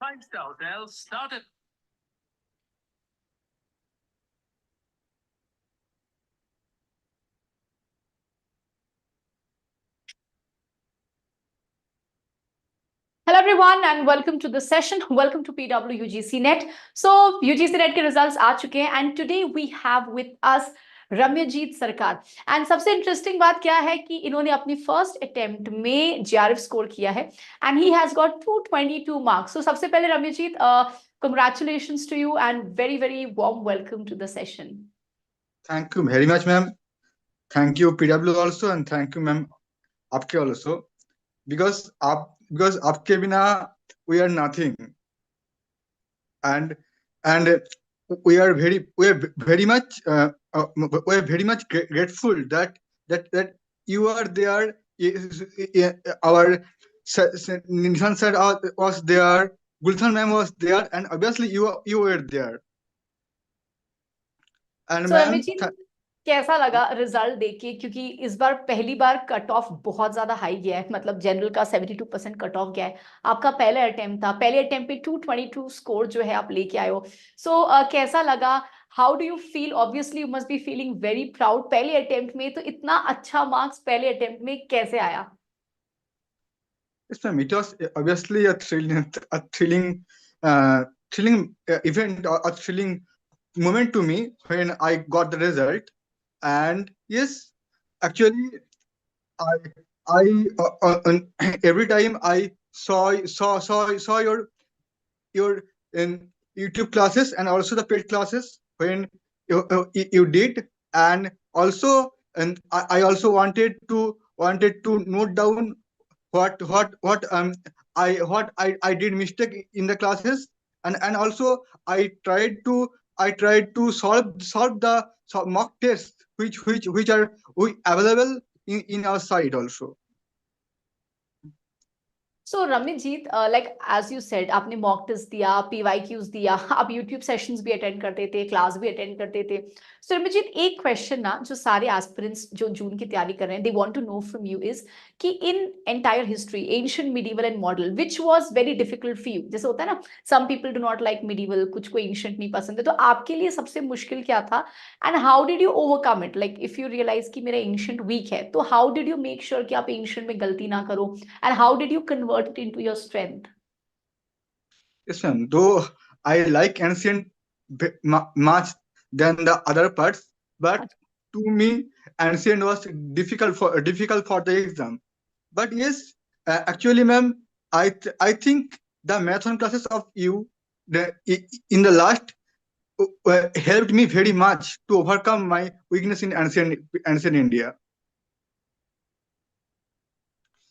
Five-star hotel started. Hello everyone and welcome to the session. Welcome to PW UGC NET. So UGC NET के results आ चुके हैं and today we have with us रम्यजीत सरकार. And सबसे interesting बात क्या है कि इन्होंने अपनी first attempt में JRF score किया है and he has got 222 marks. So सबसे पहले रम्यजीत, congratulations to you and very warm welcome to the session. Thank you very much, ma'am. Thank you PW also and thank you, ma'am. आपके also because आपके बिना we are nothing and we are very much grateful that you are there. Our Nishan sir was there, Gulshan ma'am was there, and obviously you were there. And So ma'am, कैसा लगा result देके, क्योंकि इस बार पहली बार cut off बहुत ज्यादा high गया है, मतलब जनरल का 72% कट ऑफ गया है. आपका पहला अटेम्प्ट था, पहले अटेम्प्ट पे 222 स्कोर जो है आप लेके आए हो. सो कैसा लगा? How do you feel? Obviously you must be feeling very proud. पहले अटेम्प्ट में तो इतना अच्छा मार्क्स पहले अटेम्प्ट में कैसे आया? Yes, ma'am. It was obviously a thrilling event, or a thrilling moment to me when I got the result. And yes, actually, I every time I saw your in YouTube classes and also the paid classes when you did, and also I also wanted to note down what I did mistake in the classes, and also I tried to solve the mock tests which are available in our site also. So रम्यजीत, like as you said, आपने mock test दिया, PYQs दिया, आप YouTube sessions भी attend करते थे, class भी attend करते थे. So रम्यजीत, एक क्वेश्चन ना जो सारे एस्पिरेंट्स जो जून की तैयारी कर रहे हैं, they want to know from you is कि in entire history, ancient, medieval and modern, which was very difficult for you? जैसे होता है ना, some people do not like medieval, कुछ को ancient नहीं पसंद है, तो आपके लिए सबसे मुश्किल क्या था? And how did you overcome it? Like if you realize कि मेरा ancient weak है, तो how did you make sure कि आप ancient में गलती ना करो? And how did you convert it into your strength? Yes, ma'am. Though I like ancient much than the other parts, but to me, ancient was difficult for the exam. But yes, actually, ma'am, I think the marathon classes of you in the last helped me very much to overcome my weakness in ancient India.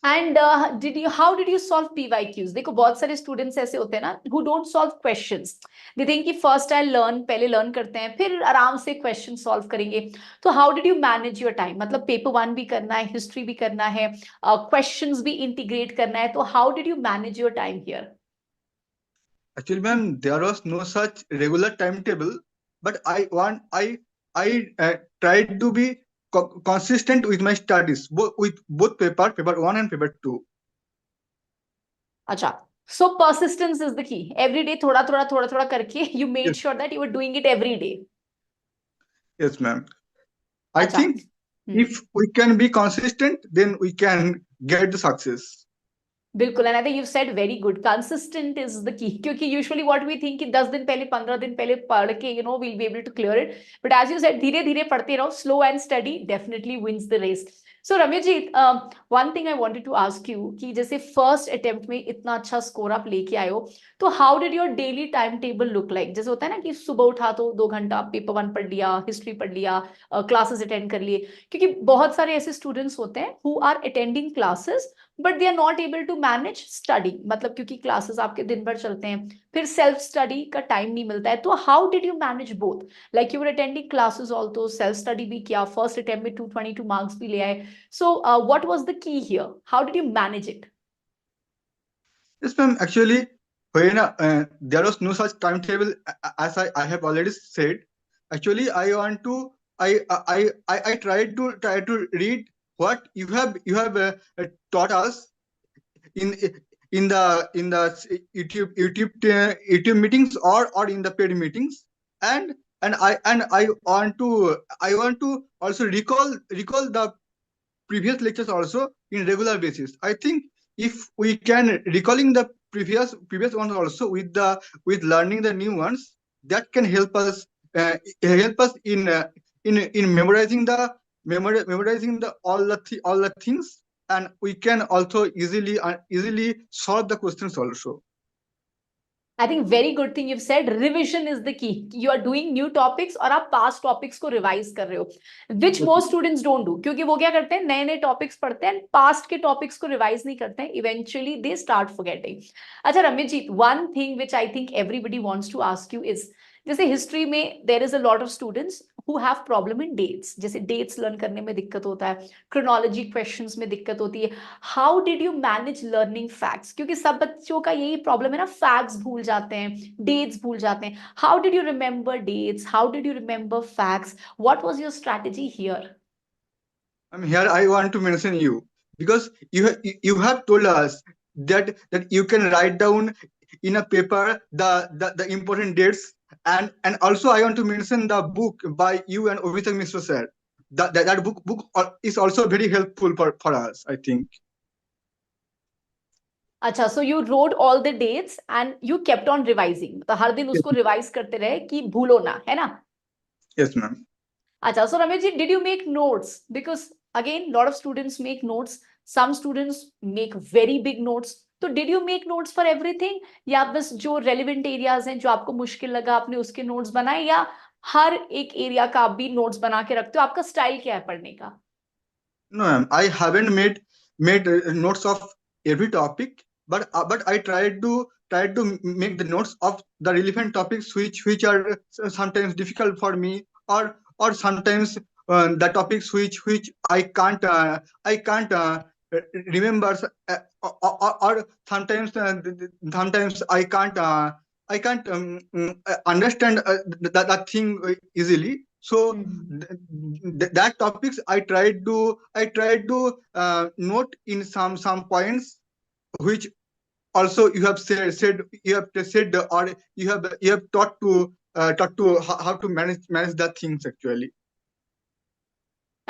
And how did you solve PYQs? देखो बहुत सारे students ऐसे होते हैं ना who don't solve questions. They think कि first I learn, पहले learn करते हैं, फिर आराम से क्वेश्चन सॉल्व करेंगे. तो how did you manage your time? मतलब पेपर 1 भी करना है, हिस्ट्री भी करना है, क्वेश्चंस भी इंटीग्रेट करना है, तो how did you manage your time here? Actually, ma'am, there was no such regular timetable, but I tried to be consistent with my studies, both paper 1 and paper 2. अच्छा, so persistence is the key. Every day थोड़ा करके you made Yes. sure that you were doing it every day. Yes, ma'am. I अच्छा. think if we can be consistent, then we can get the success. बिल्कुल, and I think you've said very good. Consistent is the key. क्योंकि usually what we think कि 10 दिन पहले, 15 दिन पहले पढ़ के, you know, we'll be able to clear it. But as you said, धीरे धीरे पढ़ते रहो. Slow and steady definitely wins the race. So रम्यजीत, one thing I wanted to ask you कि जैसे first attempt में इतना अच्छा score आप लेके आए हो, तो how did your daily timetable look like? जैसे होता है ना कि सुबह उठा तो 2 घंटा पेपर 1 पढ़ लिया, हिस्ट्री पढ़ लिया, क्लासेस अटेंड कर लिए, क्योंकि बहुत सारे ऐसे स्टूडेंट्स होते हैं who are attending classes but they are not able to manage study, मतलब क्योंकि क्लासेस आपके दिन भर चलते हैं, फिर सेल्फ स्टडी का टाइम नहीं मिलता है. तो how did you manage both? Like you were attending classes also, self study भी किया, फर्स्ट अटेम्प्ट में 222 मार्क्स भी ले आए. सो what was the key here? How did you manage it? Yes, ma'am. Actually, when there was no such timetable, as I have already said. Actually, I tried to read what you have taught us YouTube meetings or in the paid meetings, and I want to also recall the previous lectures also in regular basis. I think if we can recalling the previous ones also with learning the new ones, that can help us in memorizing the all the things, and we can also easily solve the questions also. I think very good thing you've said. Revision is the key. You are doing new topics और आप past topics को revise कर रहे हो, which most students don't do. क्योंकि वो क्या करते हैं, नए नए topics पढ़ते हैं, past के topics को revise नहीं करते हैं. Eventually they start forgetting. अच्छा रम्यजीत, one thing which I think everybody wants to ask you is, जैसे हिस्ट्री में there is a lot of students who have problem in dates. जैसे dates learn करने में दिक्कत होता है, chronology questions में दिक्कत होती है. How did you manage learning facts? क्योंकि सब बच्चों का यही प्रॉब्लम है ना, facts भूल जाते हैं, dates भूल जाते हैं. How did you remember dates? How did you remember facts? What was your strategy here? Here I want to mention you, because you have told us that you can write down in a paper the important dates, and also I want to mention the book by you and Ovithak Mishra sir. That book is also very helpful for us, I think. अच्छा, so you wrote all the dates and you kept on revising. तो हर दिन उसको revise करते रहे कि भूलो ना, है ना? Yes, ma'am. अच्छा, so Ramyajit, did you make notes? Because again, lot of students make notes. Some students make very big notes. तो did you make notes for everything? या बस जो relevant areas हैं, जो आपको मुश्किल लगा, आपने उसके notes बनाए, या हर एक area का आप भी notes बना के रखते हो? आपका style क्या है पढ़ने का? No, ma'am, I haven't made notes of every topic, but I tried to make the notes of the relevant topics which are sometimes difficult for me, or sometimes the topics which I can't remember, or sometimes I can't understand that thing easily. So that topics I tried to note in some points which also you have said or you have taught to how to manage the things actually.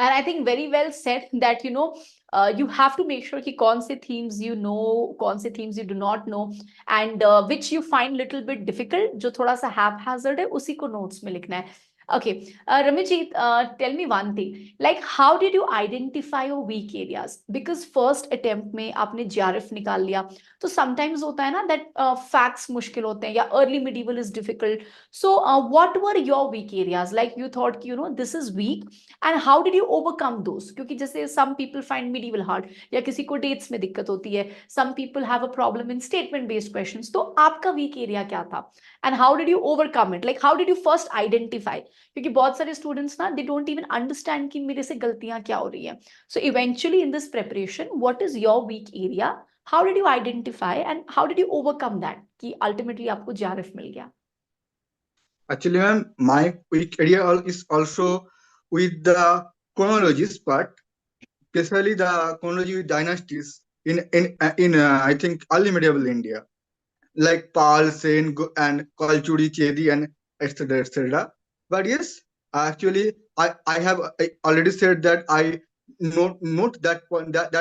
And I think very well said that, you have to make sure कि कौन से themes you know, कौन से themes you do not know, and which you find little bit difficult, जो थोड़ा सा haphazard है, उसी को notes में लिखना है. Okay, Ramyajit, tell me one thing. Like, how did you identify your weak areas? Because first attempt में आपने JRF निकाल लिया, तो sometimes होता है ना that facts मुश्किल होते हैं, या early medieval is difficult. So, what were your weak areas? Like you thought, this is weak, and how did you overcome those? क्योंकि जैसे some people find medieval hard, या किसी को dates में दिक्कत होती है. Some people have a problem in statement based questions. तो आपका weak area क्या था? And how did you overcome it? Like, how did you first identify? क्योंकि बहुत सारे students ना, they don't even understand कि मेरे से गलतियां क्या हो रही हैं. So eventually in this preparation, what is your weak area? How did you identify and how did you overcome that? कि ultimately आपको JRF मिल गया. Actually, ma'am, my weak area is also with the chronologies part, especially the chronology with dynasties in I think early medieval India, like Pal, Sen, and Kalchuri, Chedi, and etc. etc. But yes, actually, I have already said that I note that point that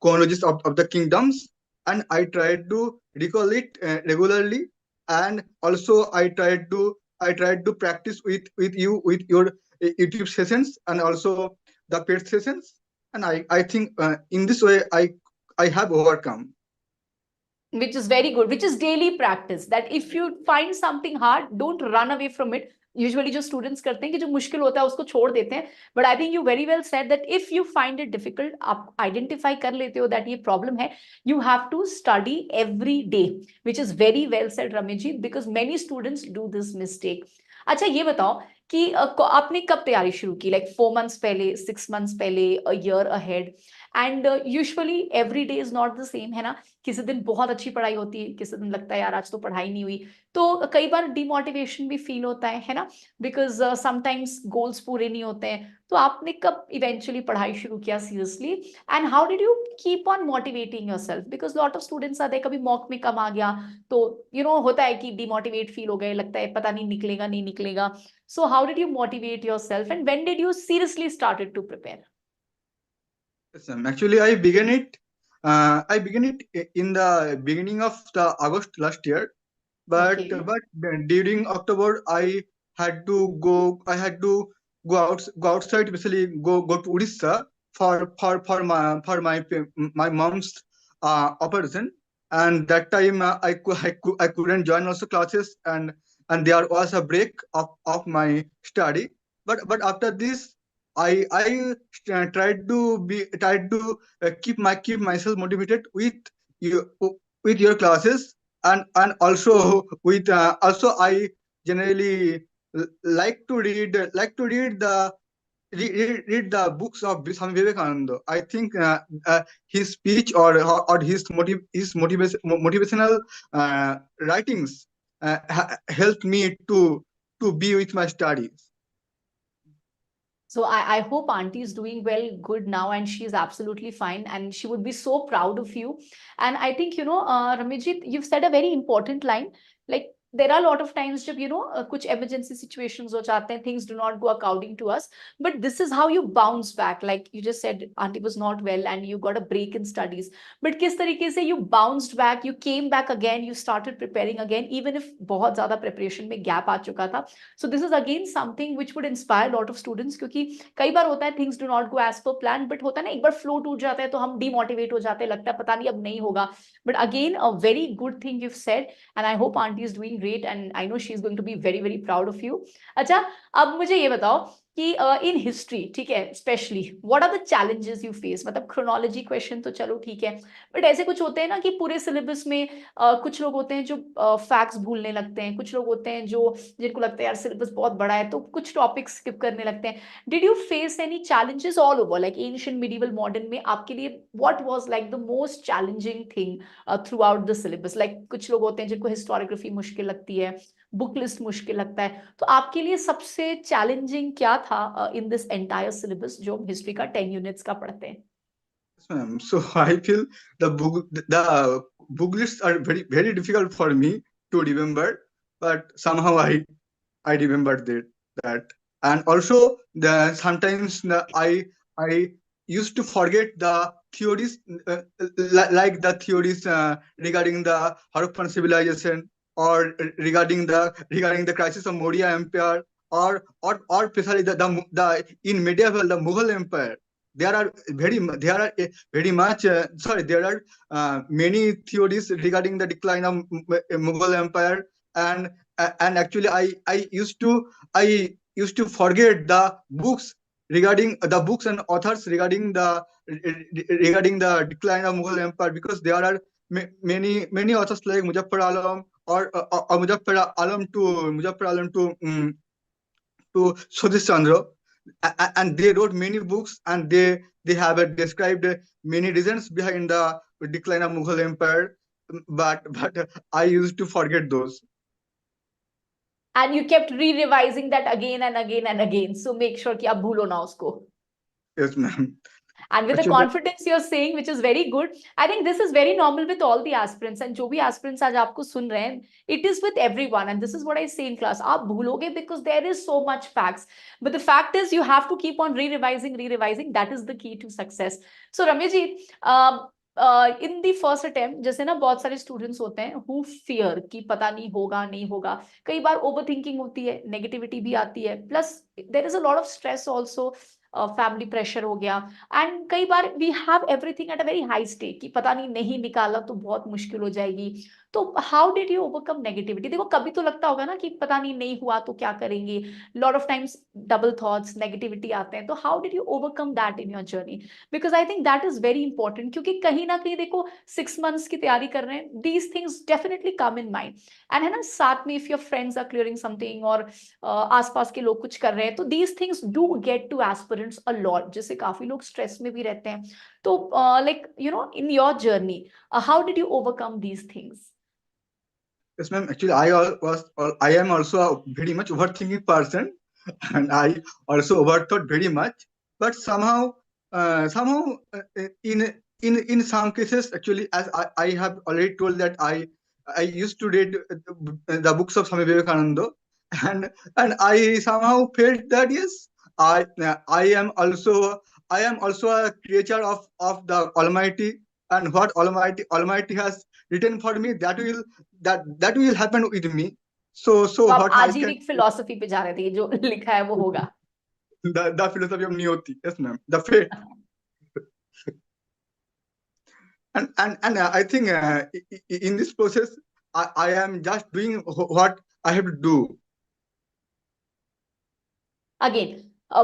chronologies of the kingdoms, and I tried to recall it regularly, and also I tried to practice with you with your YouTube sessions and also the paid sessions, and I think in this way I have overcome. Which is very good, which is daily practice, that if you find something hard, don't run away from it. Usually जो students करते हैं कि जो मुश्किल होता है उसको छोड़ देते हैं, but I think you very well said that if you find it difficult, आप identify कर लेते हो that ये problem है, you have to study every day, which is very well said Ramyajit, because many students do this mistake. अच्छा ये बताओ कि आपने कब तैयारी शुरू की, like 4 months पहले, 6 months पहले, a year ahead, and usually every day is not the same, है ना? किसी दिन बहुत अच्छी पढ़ाई होती है, किसी दिन लगता है यार आज तो पढ़ाई नहीं हुई, तो कई बार डिमोटिवेशन भी फील होता है ना? बिकॉज समटाइम्स गोल्स पूरे नहीं होते हैं। तो आपने कब इवेंचुअली पढ़ाई शुरू किया seriously, and how did you keep on motivating yourself? Because lot of students आते हैं, कभी मॉक में कम आ गया तो होता है कि डिमोटिवेट फील हो गए, लगता है पता नहीं निकलेगा नहीं निकलेगा। So how did you motivate yourself and when did you seriously started to prepare? Yes, ma'am. Actually, I began it. I began it in the beginning of the August last year. But Okay. during October, I had to go. I had to go outside, basically go to Odisha for my mom's operation. And that time I couldn't join also classes, and there was a break of my study. But after this, tried to keep myself motivated you with your classes, and also with also I generally like to read the books of Swami Vivekananda. I think his speech or his motivational writings helped me to be with my studies. So I hope auntie is doing well, good now, and she's absolutely fine, and she would be so proud of you. And I think, Ramyajit, you've said a very important line. Like, there are a lot of times जब कुछ emergency situations हो जाते हैं, things do not go according to us, but this is how you bounce back. Like you just said, auntie was not well and you got a break in studies. But किस तरीके से you bounced back, you came back again, you started preparing again, even if बहुत ज़्यादा preparation में gap आ चुका था. So this is again something which would inspire a lot of students, क्योंकि कई बार होता है things do not go as per plan, but होता है ना एक बार flow टूट जाता है तो हम demotivate हो जाते हैं, लगता है पता नहीं अब नहीं होगा. But again a very good thing you've said, and I hope auntie is doing great, and I know she's going to be very very proud of you. अच्छा, अब मुझे ये बताओ कि इन हिस्ट्री, ठीक है, specially what are the challenges you face? मतलब chronology question तो चलो ठीक है, बट ऐसे कुछ होते हैं ना कि पूरे सिलेबस में कुछ लोग होते हैं जो फैक्ट्स भूलने लगते हैं, कुछ लोग होते हैं जो जिनको लगता है यार सिलेबस बहुत बड़ा है तो कुछ टॉपिक्स स्किप करने लगते हैं. Did you face any challenges all over, like ancient medieval modern में आपके लिए what was like the most challenging thing through out the syllabus? Like कुछ लोग होते हैं जिनको हिस्टोरियोग्राफी मुश्किल लगती है, बुक लिस्ट मुश्किल लगता है, तो आपके लिए सबसे चैलेंजिंग क्या था इन दिस एंटायर सिलेबस जो हम हिस्ट्री का 10 यूनिट्स का पढ़ते हैं? Yes, ma'am. So I feel the book lists are very very difficult for me to remember, but somehow I remembered that. And also sometimes I used to forget the theories, like the theories regarding the Harappan civilization, or regarding the crisis of Maurya Empire, or especially the in medieval the Mughal Empire. There are very much there are many theories regarding the decline of Mughal Empire, and actually I used to forget the books regarding the books and authors regarding the decline of Mughal Empire, because there are many authors like Muzaffar Alam, or Muzaffar Alam to Satish Chandra, and they wrote many books, and they have described many reasons behind the decline of Mughal Empire, but I used to forget those. And you kept re-revising that again and again and again, so make sure कि आप भूलो ना उसको. Yes, ma'am. And with the Actually, confidence you're saying, which is very good, I think this is very normal with all the aspirants. And जो भी aspirants आज आपको सुन रहे हैं, it is with everyone. And this is what I say in class. आप भूलोगे because there is so much facts. But the fact is you have to keep on re-revising. That is the key to success. So Ramyajit, in the first attempt, जैसे ना बहुत सारे students होते हैं who fear कि पता नहीं होगा नहीं होगा, कई बार ओवर थिंकिंग होती है, नेगेटिविटी भी आती है, plus there is a lot of stress also, family pressure हो गया, एंड कई बार we have everything at a very high stake कि पता नहीं निकाला तो बहुत मुश्किल हो जाएगी. तो how did you overcome negativity? देखो कभी तो लगता होगा ना कि पता नहीं हुआ तो क्या करेंगे, lot of times double thoughts, negativity आते हैं, तो how did you overcome that in your journey? Because I think that is very important, क्योंकि कहीं ना कहीं देखो 6 months की तैयारी कर रहे हैं, these things definitely come in mind, and है ना साथ में if your friends are clearing something और आसपास के लोग कुछ कर रहे हैं, तो these things do get to aspirants a lot, जिससे काफी लोग स्ट्रेस में भी रहते हैं. तो like in your journey, how did you overcome these things? Yes, ma'am. Actually, I am also a very much overthinking person, and I also overthought very much. But somehow, in some cases, actually, as I have already told that I used to read the books of Swami Vivekananda, and I somehow felt that yes, I am also a creature of the Almighty, and what Almighty has written for me, that will happen with me. So तो आप what I can आजीविक philosophy पे जा रहे थे, जो लिखा है वो होगा. the philosophy of Niyoti, yes ma'am, the fate. And I think in this process I am just doing what I have to do. Again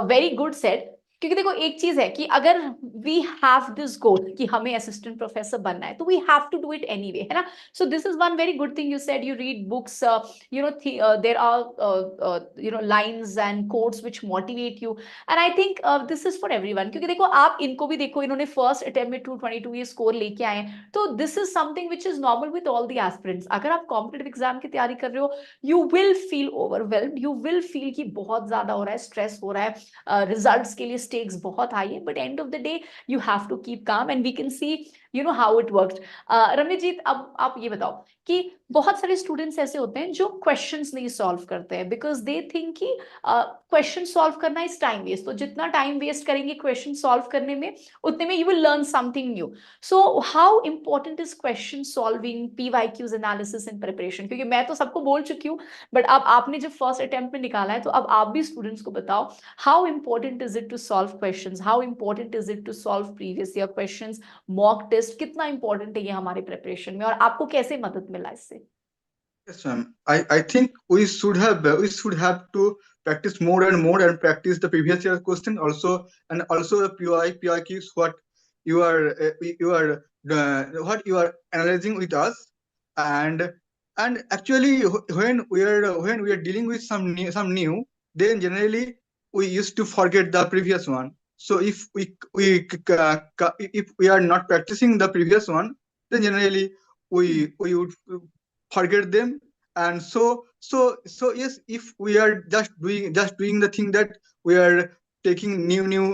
very good set. क्योंकि देखो एक चीज है कि अगर वी हैव दिस गोल कि हमें assistant professor बनना है, तो we have to do it anyway, है ना. So this is one very good thing you said. You read books, there are lines and quotes which motivate you, and I think this is for everyone. क्योंकि देखो आप इनको भी देखो, इन्होंने first attempt में 222 ये स्कोर लेके आए हैं. तो this is something which is normal with all the aspirants. अगर आप कॉम्पिटिटिव एग्जाम की तैयारी कर रहे हो, you will feel overwhelmed, you will feel कि बहुत ज्यादा हो रहा है, स्ट्रेस हो रहा है, रिजल्ट्स के लिए स्टेक्स बहुत हाई है. But end of the day you have to keep calm, and we can see how it works. Ramyajit, अब आप ये बताओ कि बहुत सारे स्टूडेंट्स ऐसे होते हैं जो क्वेश्चंस नहीं सॉल्व करते हैं, बिकॉज दे थिंक कि क्वेश्चन सॉल्व करना इज टाइम वेस्ट. तो जितना टाइम वेस्ट करेंगे क्वेश्चन सॉल्व करने में, उतने में you will learn something new. So how important is question solving, PYQs analysis in preparation? क्योंकि मैं तो सबको बोल चुकी हूँ, बट अब आपने जब फर्स्ट अटेम्प्ट में निकाला है, तो अब आप भी स्टूडेंट्स को बताओ, how important is it to solve questions, how important is it to solve previous year questions, mock test, कितना इंपॉर्टेंट है ये हमारे प्रिपरेशन में, और आपको कैसे मदद मिला इससे? Yes ma'am, I think we should have to practice more and more, and practice the previous year question also, and also the PYQs, what you are analyzing with us. And actually when we are dealing with some new, then generally we used to forget the previous one. So if we are not practicing the previous one, then generally we would forget them. And so yes, if we are just doing the thing that we are taking new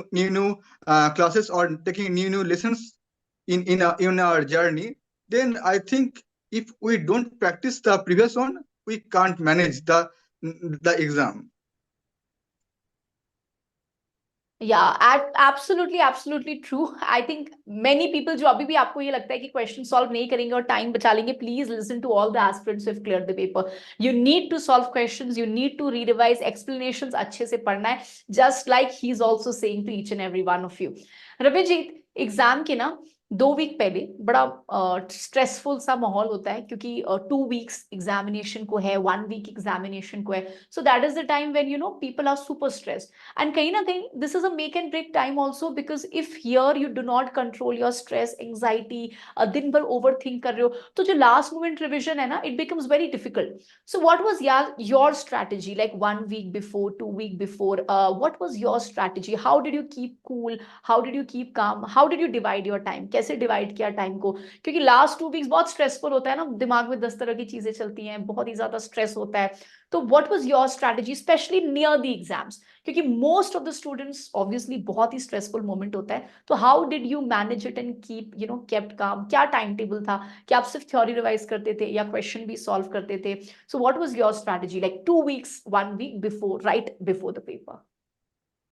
classes, or taking new lessons in our journey, then I think if we don't practice the previous one, we can't manage the exam. Absolutely true. I think many people जो अभी भी आपको ये लगता है कि question solve नहीं करेंगे और टाइम बचा लेंगे, please listen to all the aspirants who have cleared the paper. You need to solve questions, you need to re-revise, explanations अच्छे से पढ़ना है, just like he is also saying to each and every one of you. Ravijit, exam के ना 2 week पहले बड़ा stressful सा माहौल होता है, क्योंकि 2 वीक्स एग्जामिनेशन को है, 1 वीक एग्जामिनेशन को है. So that is the time when people are super stressed, and कहीं ना कहीं this is a make and break time also, because if here you do not control your stress, anxiety, दिन भर over think कर रहे हो, तो जो लास्ट मोमेंट रिविजन है ना, it becomes very difficult. So what was your strategy, like 1 week before, 2 week before, what was your strategy? How did you keep cool, how did you keep calm, how did you divide your time? कैसे divide किया time को? क्योंकि last 2 weeks बहुत stressful होता है ना, दिमाग में 10 तरह की चीजें चलती हैं, बहुत ही ज्यादा स्ट्रेस होता है. तो what was your strategy specially near the exams? क्योंकि most of the students obviously बहुत ही स्ट्रेसफुल मोमेंट होता है. तो how did you manage it and keep kept calm? क्या टाइम टेबल था? क्या आप सिर्फ थ्योरी रिवाइज करते थे या क्वेश्चन भी सॉल्व करते थे? So what was your strategy like 2 weeks, 1 week before, right before the paper?